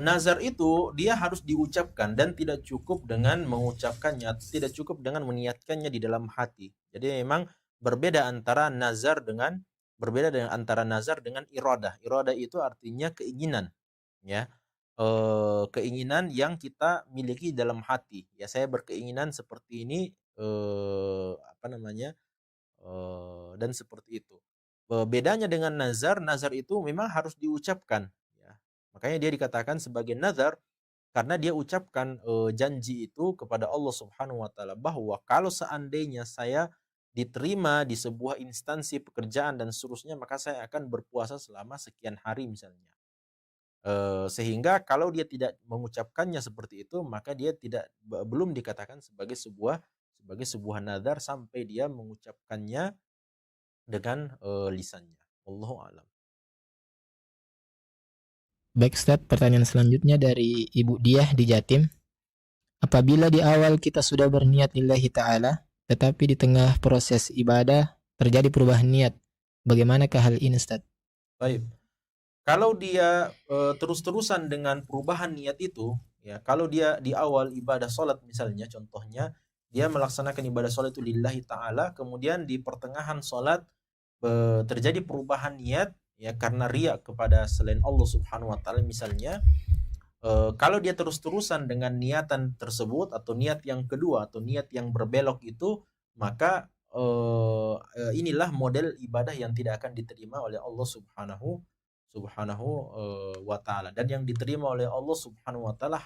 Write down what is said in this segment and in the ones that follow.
nazar itu dia harus diucapkan dan tidak cukup dengan mengucapkannya, tidak cukup dengan meniatkannya di dalam hati. Jadi memang berbeda antara nazar dengan antara nazar dengan iradah. Iradah itu artinya keinginan, ya. Keinginan yang kita miliki dalam hati. Ya, saya berkeinginan seperti ini, apa namanya? Dan seperti itu. Bedanya dengan nazar, nazar itu memang harus diucapkan, ya. Makanya dia dikatakan sebagai nazar karena dia ucapkan janji itu kepada Allah Subhanahu wa taala bahwa kalau seandainya saya diterima di sebuah instansi pekerjaan dan seterusnya, maka saya akan berpuasa selama sekian hari misalnya. Sehingga kalau dia tidak mengucapkannya seperti itu, maka dia tidak belum dikatakan sebagai sebuah nazar sampai dia mengucapkannya dengan, lisannya. Wallahu a'lam. Baik Ustaz, pertanyaan selanjutnya dari Ibu Diah di Jatim. Apabila di awal kita sudah berniat lillahi ta'ala, tetapi di tengah proses ibadah terjadi perubahan niat, bagaimanakah hal ini Ustaz? Baik. Kalau dia, terus-terusan dengan perubahan niat itu, ya, kalau dia di awal ibadah sholat misalnya, contohnya, dia melaksanakan ibadah sholat itu lillahi ta'ala, kemudian di pertengahan sholat, terjadi perubahan niat, ya, karena riya kepada selain Allah Subhanahu wa taala misalnya, kalau dia terus-terusan dengan niatan tersebut atau niat yang kedua atau niat yang berbelok itu, maka inilah model ibadah yang tidak akan diterima oleh Allah Subhanahu Subhanahu wa taala, dan yang diterima oleh Allah Subhanahu wa taala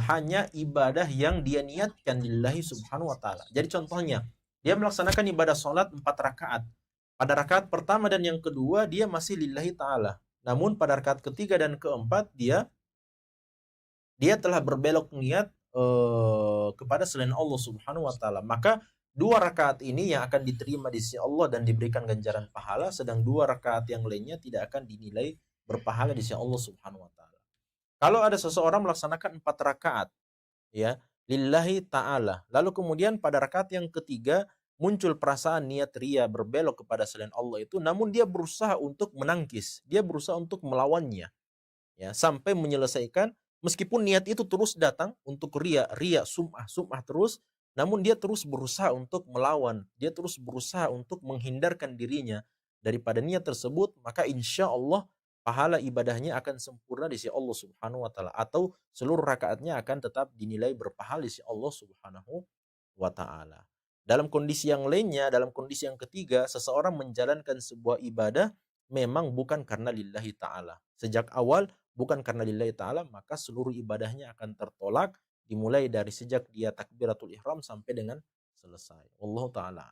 hanya ibadah yang dia niatkan lillahi Subhanahu wa taala. Jadi contohnya, dia melaksanakan ibadah salat 4 rakaat. Pada rakaat pertama dan yang kedua dia masih lillahi taala. Namun pada rakaat ketiga dan keempat dia telah berbelok niat kepada selain Allah Subhanahu wa taala. Maka 2 rakaat ini yang akan diterima di sisi Allah dan diberikan ganjaran pahala, sedang 2 rakaat yang lainnya tidak akan dinilai berpahala di sisi Allah Subhanahu wa taala. Kalau ada seseorang melaksanakan 4 rakaat, ya, lillahi taala, lalu kemudian pada rakaat yang ketiga muncul perasaan niat ria berbelok kepada selain Allah itu, namun dia berusaha untuk menangkis, dia berusaha untuk melawannya, ya, sampai menyelesaikan, meskipun niat itu terus datang untuk ria, ria, sum'ah, sum'ah terus, namun dia terus berusaha untuk melawan, dia terus berusaha untuk menghindarkan dirinya daripada niat tersebut, maka insya Allah pahala ibadahnya akan sempurna di sisi Allah Subhanahu wa taala, atau seluruh rakaatnya akan tetap dinilai berpahala di sisi Allah Subhanahu wa taala. Dalam kondisi yang lainnya, dalam kondisi yang ketiga, seseorang menjalankan sebuah ibadah memang bukan karena lillahi ta'ala. Sejak awal bukan karena lillahi ta'ala, maka seluruh ibadahnya akan tertolak, dimulai dari sejak dia takbiratul ihram sampai dengan selesai. Wallahu ta'ala.